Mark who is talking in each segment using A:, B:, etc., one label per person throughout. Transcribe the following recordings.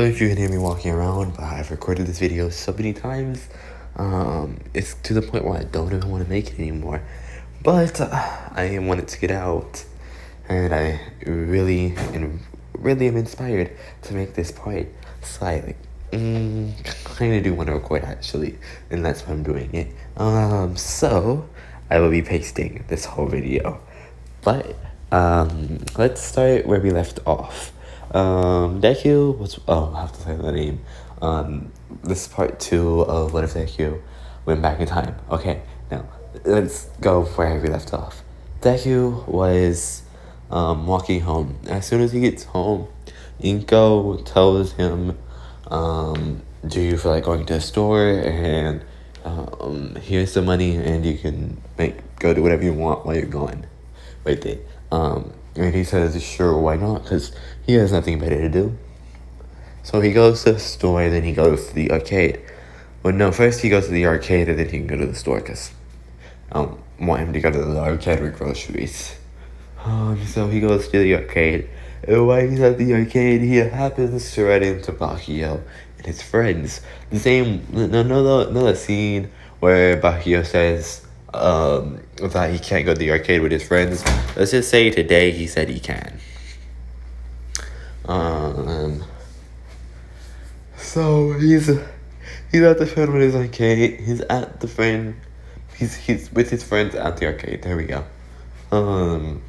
A: So if you can hear me walking around, but I've recorded this video so many times, it's to the point where I don't even want to make it anymore. But I wanted to get out, and I really am inspired to make this part. So I kind of do want to record actually, and that's why I'm doing it. So I will be pasting this whole video, but let's start where we left off. Deku was, I have to say the name. This is part 2 of What If Deku Went Back in Time. Okay, now let's go where we left off. Deku was walking home. As soon as he gets home, Inko tells him, do you feel like going to the store, and here's the money, and you can go do whatever you want while you're gone. Right there. And he says, sure, why not? Because he has nothing better to do. So he goes to the store, then he goes to the arcade. Well, no, first he goes to the arcade, and then he can go to the store, because I don't want him to go to the arcade with groceries. So he goes to the arcade, and while he's at the arcade, he happens to run into Bakio and his friends. The same, another scene where Bakio says, that he can't go to the arcade with his friends. Let's just say today he said he can. So he's at the friend with his arcade. He's with his friends at the arcade. There we go. And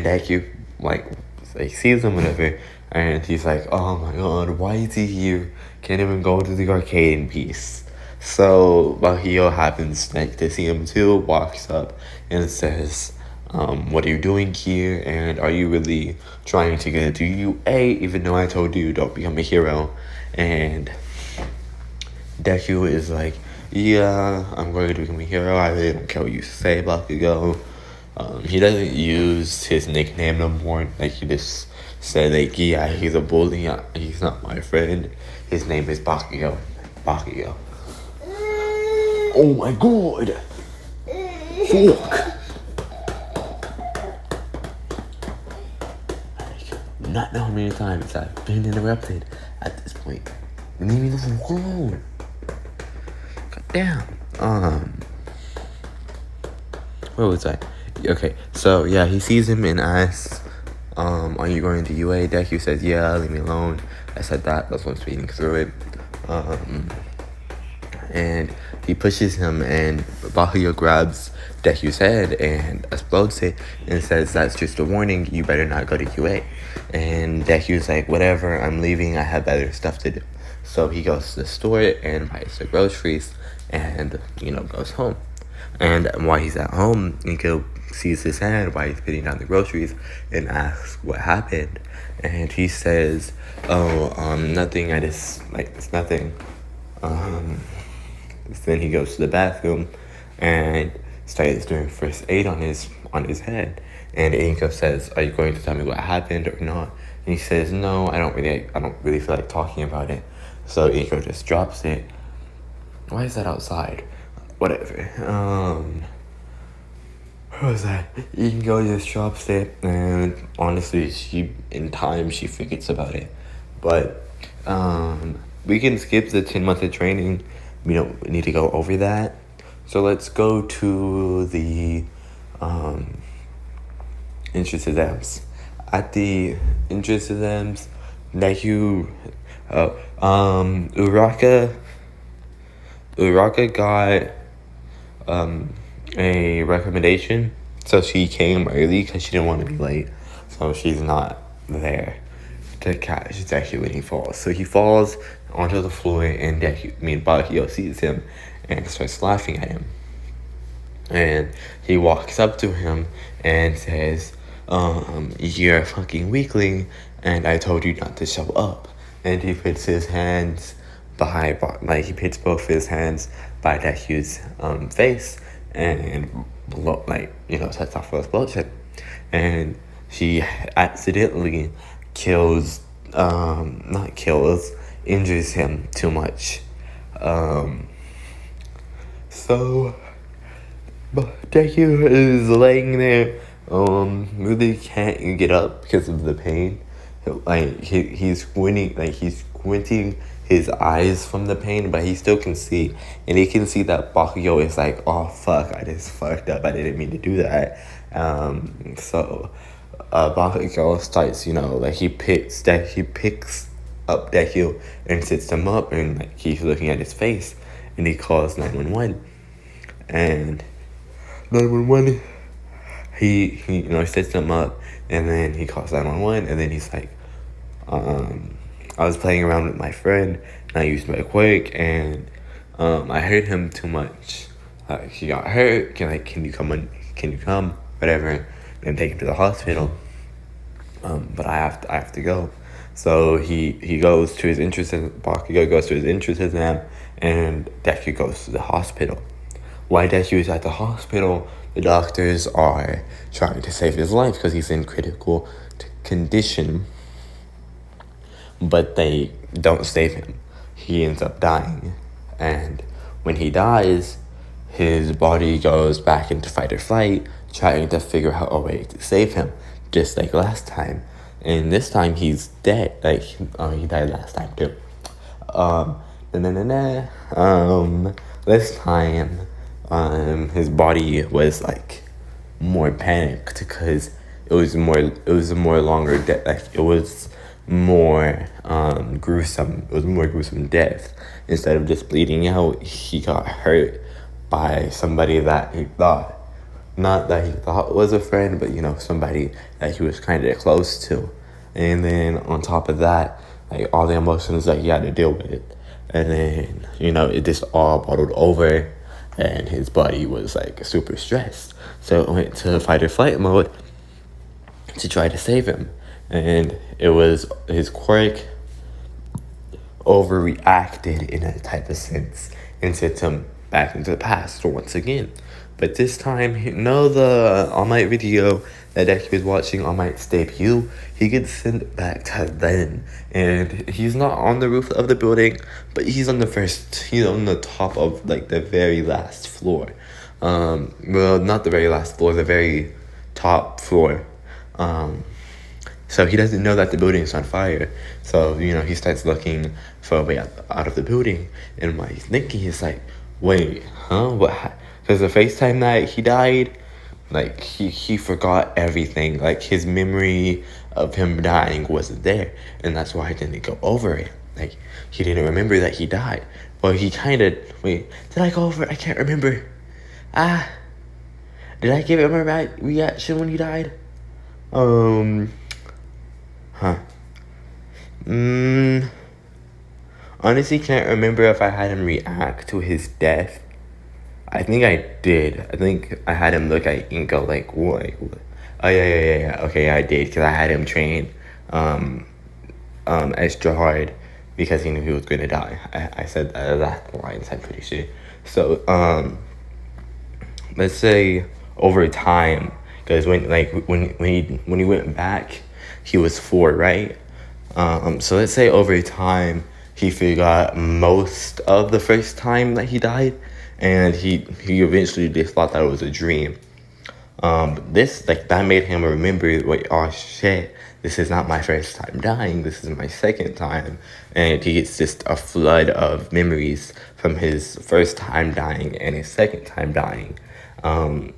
A: Deku like sees him, whatever, and he's like, oh my god, why is he here? Can't even go to the arcade in peace. So Bahio happens to see him too, walks up and says, what are you doing here, and are you really trying to get into UA, even though I told you don't become a hero? And Deku is like, yeah, I'm going to become a hero, I really don't care what you say, Bakugo. He doesn't use his nickname no more, like he just said, like, yeah, he's a bully, he's not my friend, his name is Bakugo. Oh my god! Fuck! I not know how many times I've been interrupted at this point. Leave me alone. God damn. Where was I? Okay, so yeah, he sees him and asks, are you going to UA? Deku says, yeah, leave me alone. I said that's why I'm speeding through it. And he pushes him, and Bakugo grabs Deku's head and explodes it and says, that's just a warning, you better not go to UA. And Deku's like, whatever, I'm leaving, I have better stuff to do. So he goes to the store and buys the groceries and, goes home. And while he's at home, Inko sees his hand while he's putting down the groceries and asks what happened. And he says, nothing, it's nothing. Then he goes to the bathroom and starts doing first aid on his head. And Inko says, are you going to tell me what happened or not? And he says, no, I don't really feel like talking about it. So Inko just drops it. Why is that outside? Whatever. What was that? Inko just drops it, and honestly, she forgets about it. But we can skip the 10 months of training. We don't need to go over that. So let's go to the entrance exams. At the entrance exams, Uraka got a recommendation, so she came early because she didn't want to be late. So she's not there to catch Deku when he falls. So he falls onto the floor, and Bakio sees him and starts laughing at him. And he walks up to him and says, you're a fucking weakling, and I told you not to show up. And he puts his hands he puts both his hands by Deku's face and sets off with bloodshed. And she accidentally injures him too much. So Deku is laying there, really can't get up because of the pain. like he's squinting his eyes from the pain, but he still can see, and he can see that Bakugo is like, oh fuck, I just fucked up, I didn't mean to do that. So Bakugo starts, like he picks up Deku and sits him up, and like he's looking at his face, and he calls 911, and 911. He sets him up, and then he calls 911, and then he's like, I was playing around with my friend, and I used my quirk, and I hurt him too much. He got hurt. Can you come? Whatever, and take him to the hospital. But I have to go. So he goes to his entrance. Bakugo goes to his entrance exam, and Deku goes to the hospital. While Deku is at the hospital, the doctors are trying to save his life because he's in critical condition. But they don't save him. He ends up dying. And when he dies, his body goes back into fight or flight, trying to figure out a way to save him, just like last time. And this time he's dead. He died last time too. This time, his body was like more panicked because it was a more longer death. It was more gruesome. It was more gruesome death. Instead of just bleeding out, he got hurt by somebody that he thought, not that he thought was a friend, but somebody that he was kind of close to. And then on top of that, all the emotions that he had to deal with, and then it just all bottled over, and his body was super stressed. So it went to fight or flight mode to try to save him. And it was his quirk overreacted in a type of sense and sent him back into the past once again. But this time, the All Might video that Deku is watching, All Might's debut, he gets sent back to then. And he's not on the roof of the building, but he's on the top of the very last floor. Well, not the very last floor, the very top floor. So he doesn't know that the building is on fire. So, he starts looking for a way out of the building. And what he's thinking is wait, huh? What? Because the FaceTime night he died, he forgot everything. His memory of him dying wasn't there. And that's why he didn't go over it. He didn't remember that he died. Well, he kind of, wait, did I go over it? I can't remember. Did I give him a right reaction when he died? Honestly, can't remember if I had him react to his death. I think I did. I think I had him look at Inko what? Oh yeah. Okay, I did, because I had him train extra hard because he knew he was gonna die. I said that lines, I'm pretty sure. So let's say over time, because when he went back, he was 4, right? So let's say over time he forgot most of the first time that he died, and he eventually just thought that it was a dream. This that made him remember, oh shit, this is not my first time dying, this is my second time. And he gets just a flood of memories from his first time dying and his second time dying. And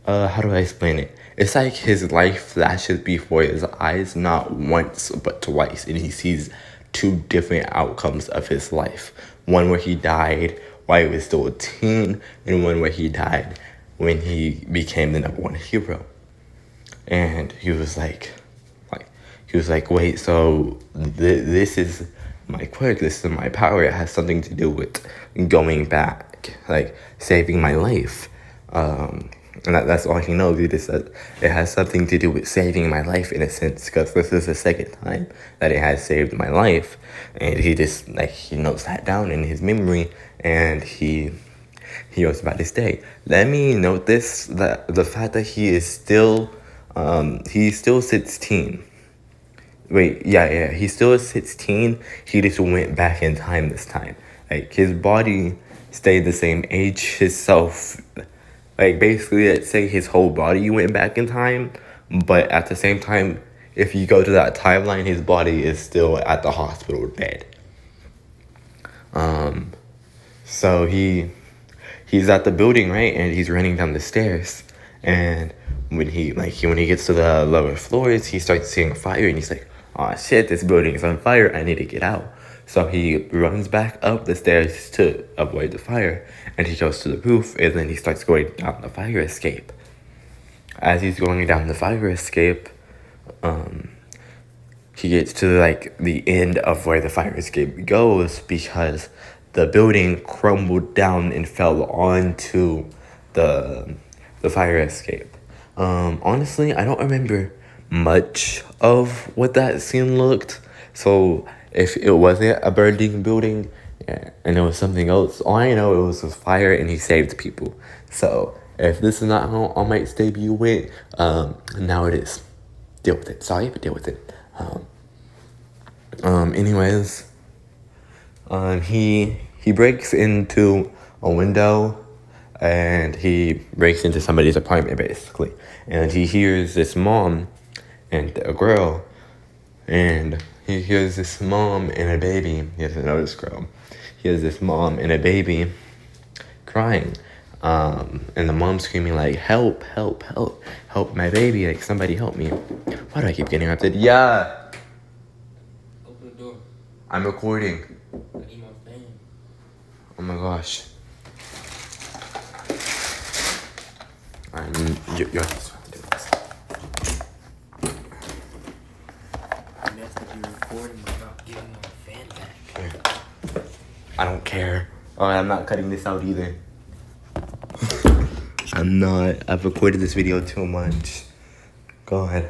A: how do I explain it? It's like his life flashes before his eyes, not once but twice, and he sees 2 different outcomes of his life. One where he died while he was still a teen, and one where he died when he became the #1 hero. And he was wait, so this is my quirk, this is my power, it has something to do with going back, saving my life. And that's all he knows. He just said it has something to do with saving my life in a sense, because this is the second time that it has saved my life. And he just he notes that down in his memory, and he goes about his day. Let me note this, that the fact that he's still 16. Wait, yeah, he still is 16. He just went back in time this time. His body stayed the same age, his self. Basically, let's say his whole body went back in time, but at the same time, if you go to that timeline, his body is still at the hospital bed. So he's at the building, right? And he's running down the stairs. And when he gets to the lower floors, he starts seeing fire, and he's like, "Oh shit, this building is on fire. I need to get out." So he runs back up the stairs to avoid the fire, and he goes to the roof, and then he starts going down the fire escape. As he's going down the fire escape, he gets to like the end of where the fire escape goes, because the building crumbled down and fell onto the fire escape. Honestly, I don't remember much of what that scene looked. So if it wasn't a burning building, and it was something else, all I know it was fire and he saved people. So if this is not how All Might's debut went, now it is. Deal with it. Sorry, but deal with it. Anyways, he breaks into a window, and he breaks into somebody's apartment, basically. And he hears this mom and a girl, and he hears this mom and a baby. He doesn't know this girl. He hears this mom and a baby crying. And the mom screaming like, "Help, help, help, help my baby, like somebody help me." Why do I keep getting interrupted? Yeah.
B: Open the door.
A: I'm recording.
B: I need my fan.
A: Oh my gosh. You're just trying to do this.
B: I messed up your recording without giving my fan back.
A: Here. I don't care. Oh, I'm not cutting this out either. I'm not. I've recorded this video too much. God.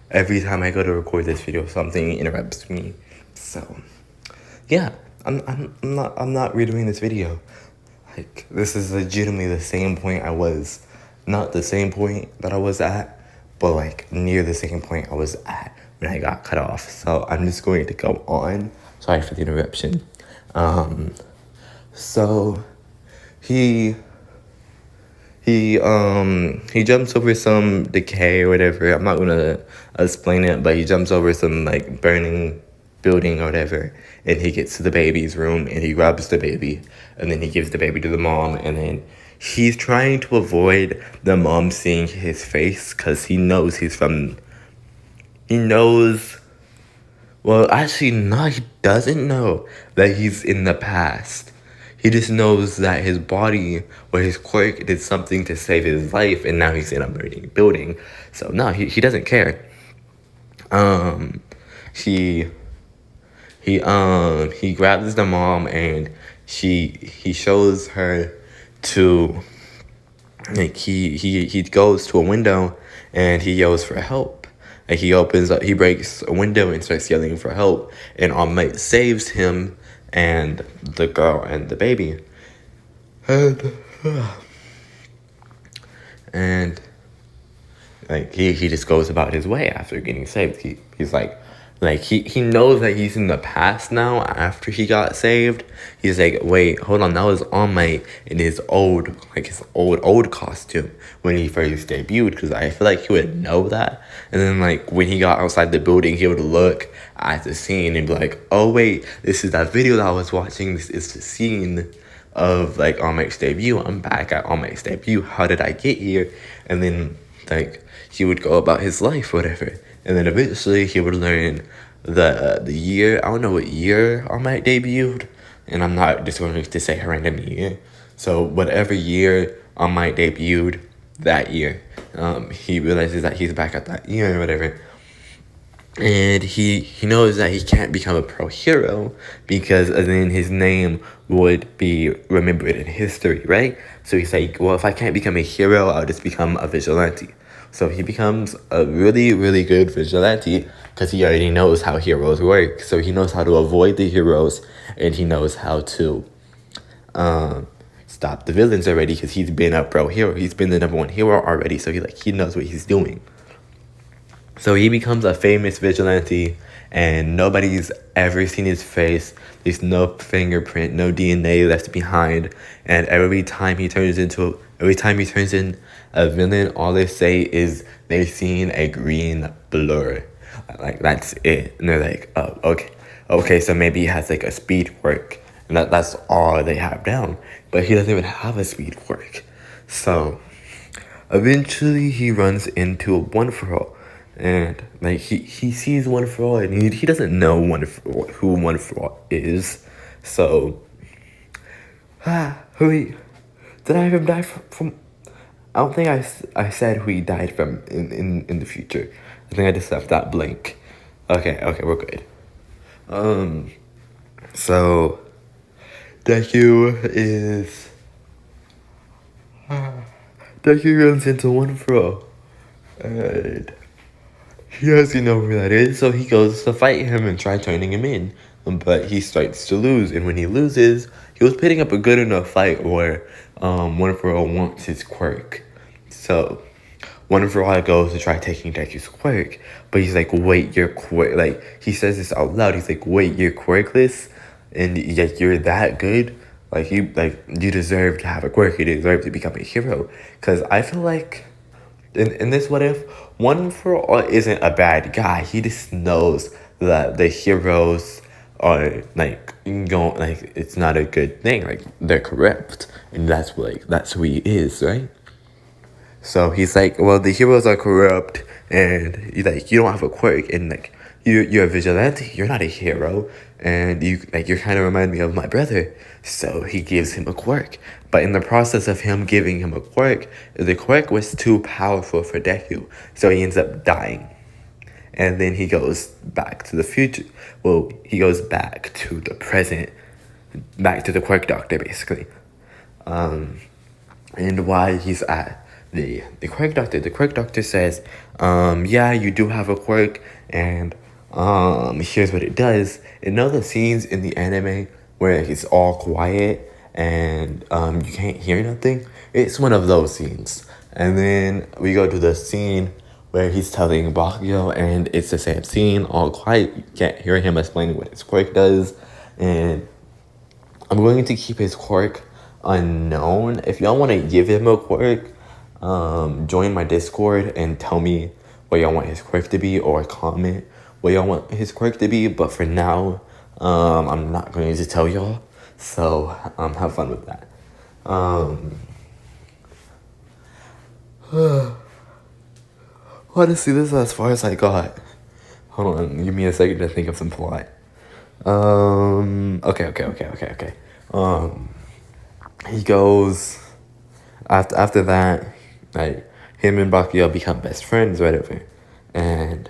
A: Every time I go to record this video, something interrupts me. So, yeah, I'm not redoing this video. Like, this is legitimately the same point I was. Not the same point that I was at, but like near the same point I was at when I got cut off. So I'm just going to go on. Sorry for the interruption. So he jumps over some decay or whatever. I'm not gonna explain it, but he jumps over some like burning building or whatever, and he gets to the baby's room, and he grabs the baby, and then he gives the baby to the mom, and then he's trying to avoid the mom seeing his face, because he knows well, actually, no, he doesn't know that he's in the past. He just knows that his body or his quirk did something to save his life, and now he's in a burning building. So no, he doesn't care. He grabs the mom, and he shows her to, like, he goes to a window, and he yells for help. Like, he breaks a window and starts yelling for help, and All Might saves him and the girl and the baby. And like he just goes about his way after getting saved. He's like he knows that he's in the past now after he got saved. He's like, wait, hold on, that was All Might in his old costume when he first debuted, because I feel like he would know that. And then like when he got outside the building, he would look at the scene and be like, oh wait, this is that video that I was watching. This is the scene of like All Might's debut. I'm back at All Might's debut. How did I get here? And then like he would go about his life, whatever. And then eventually he would learn the year. I don't know what year All Might debuted, and I'm not just going to say a random year. So whatever year All Might debuted, that year, he realizes that he's back at that year or whatever. And he knows that he can't become a pro hero, because then his name would be remembered in history, right? So he's like, well, if I can't become a hero, I'll just become a vigilante. So he becomes a really, really good vigilante, because he already knows how heroes work. So he knows how to avoid the heroes, and he knows how to stop the villains already, because he's been a pro hero. He's been the #1 hero already, so he knows what he's doing. So he becomes a famous vigilante, and nobody's ever seen his face. There's no fingerprint, no DNA left behind. And every time he turns in a villain, all they say is they've seen a green blur. Like that's it. And they're like, oh, okay, so maybe he has like a speed quirk, and that's all they have down. But he doesn't even have a speed quirk. So eventually he runs into a One For All, and like he sees One For All, and he doesn't know who One For All is. So who did I even die from? I don't think I said who he died from in the future. I think I just left that blank. Okay, we're good. So Deku runs into One For All, and he doesn't know who that is, so he goes to fight him and try turning him in. But he starts to lose, and when he loses, he was putting up a good enough fight where One For All wants his quirk. So One For All goes to try taking Deku's quirk, but he's like, wait, you're quirk. Like, he says this out loud. He's like, wait, you're quirkless? And yet you're that good? You deserve to have a quirk. You deserve to become a hero. Because I feel like in this What If, One For All isn't a bad guy. He just knows that the heroes are it's not a good thing. Like, they're corrupt, and that's who he is, right? So he's like, well, the heroes are corrupt, and you don't have a quirk, and you're a vigilante. You're not a hero, and you kind of remind me of my brother. So he gives him a quirk, but in the process of him giving him a quirk, the quirk was too powerful for Deku, so he ends up dying. And then he goes back to the future. Well, he goes back to the present, back to the quirk doctor, basically. And while he's at the quirk doctor says, yeah, you do have a quirk, and here's what it does. You know the scenes in the anime where it's all quiet and you can't hear nothing? It's one of those scenes. And then we go to the scene where he's telling Bakio, and it's the same scene, all quiet. You can't hear him explaining what his quirk does. And I'm going to keep his quirk unknown. If y'all want to give him a quirk, join my Discord and tell me what y'all want his quirk to be, or comment what y'all want his quirk to be. But for now, I'm not going to tell y'all. So have fun with that. Honestly, this is as far as I got. Hold on, give me a second to think of some plot. Okay. He goes after that, him and Bakio become best friends, whatever. And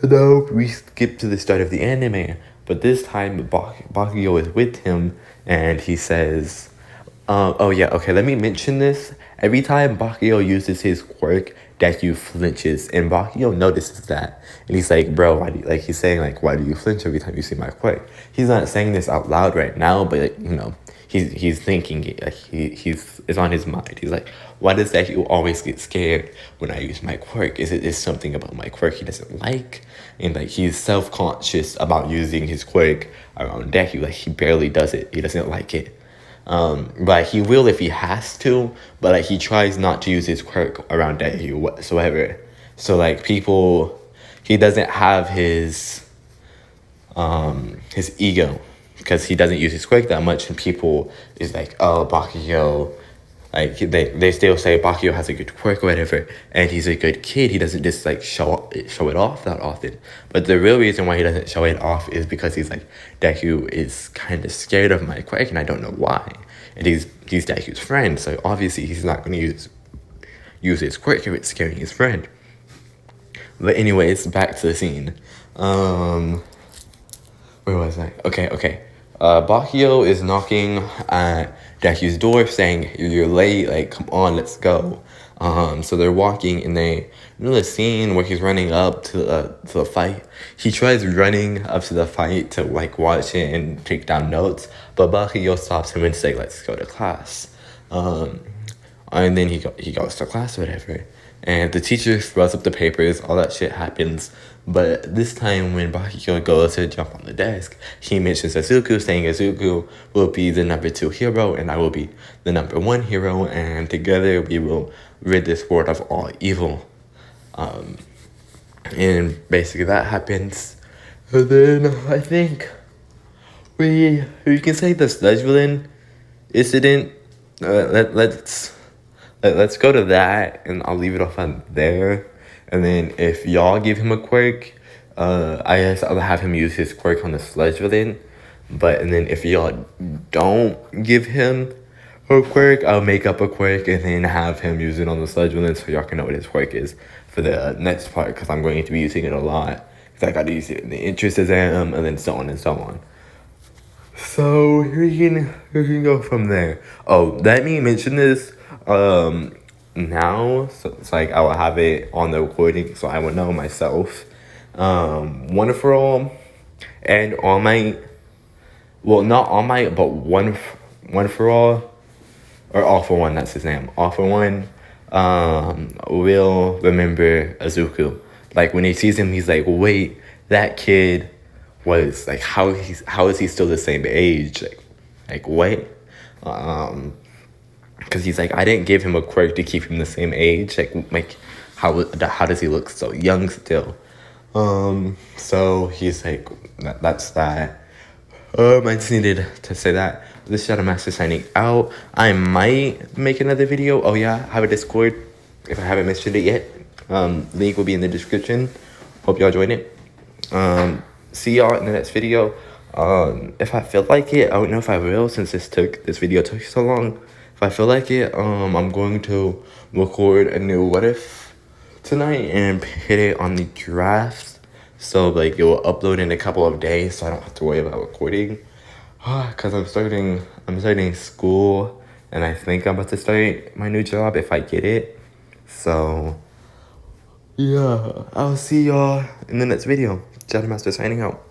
A: now we skip to the start of the anime, but this time Bakio is with him, and he says, let me mention this. Every time Bakio uses his quirk, Deku flinches, and Bakio notices that, and he's like, bro, why do you, he's saying, why do you flinch every time you see my quirk? He's not saying this out loud right now, but he's thinking it. It's on his mind. He's like, why does Deku always get scared when I use my quirk? Is it something about my quirk he doesn't like? And he's self-conscious about using his quirk around Deku. He barely does it. He doesn't like it. But he will if he has to, but he tries not to use his quirk around Deku whatsoever. So he doesn't have his ego, because he doesn't use his quirk that much, and people is like, oh, Bakio, they still say Bakio has a good quirk or whatever, and he's a good kid. He doesn't just show it off that often. But the real reason why he doesn't show it off is because he's like, Deku is kind of scared of my quirk, and I don't know why. And he's Deku's friend, so obviously he's not going to use his quirk if it's scaring his friend. But anyways, back to the scene. Where was I? Okay. Bakio is knocking at Deku's door saying, you're late, come on, let's go. So they're walking, and the scene where he's running up to the fight. He tries running up to the fight to watch it and take down notes, but Bakio stops him and says, let's go to class. And then he goes to class or whatever. And the teacher throws up the papers, all that shit happens. But this time when Bakio goes to jump on the desk, he mentions Izuku, saying Izuku will be the number 2 hero, and I will be the number 1 hero, and together we will rid this world of all evil. And basically that happens. And then I think we can say the sludge villain incident. Let's go to that, and I'll leave it off on there. And then if y'all give him a quirk, I guess I'll have him use his quirk on the sludge villain. But and then if y'all don't give him a quirk, I'll make up a quirk and then have him use it on the sludge villain so y'all can know what his quirk is for the next part, because I'm going to be using it a lot. Because I got to use it in the interest exam and then so on and so on. So we can go from there. Oh, let me mention this. Now, so it's like I will have it on the recording, so I will know myself. One for all, and all my, well, not all my, but one for all, or all for one. That's his name. All for one. Will remember Azuku. Like when he sees him, he's like, wait, that kid was like, how is he still the same age? Like what? Because he's like, I didn't give him a quirk to keep him the same age. Like how does he look so young still? So he's like, that's that. I just needed to say that. This is Shadow Master signing out. I might make another video. Oh yeah, I have a Discord. If I haven't mentioned it yet, link will be in the description. Hope y'all join it. See y'all in the next video. If I feel like it, I don't know if I will, since this video took so long. If I feel like it, I'm going to record a new what if tonight and hit it on the drafts. So like it will upload in a couple of days, so I don't have to worry about recording. Cause I'm starting school, and I think I'm about to start my new job if I get it. So yeah, I'll see y'all in the next video. Shadow Master signing out.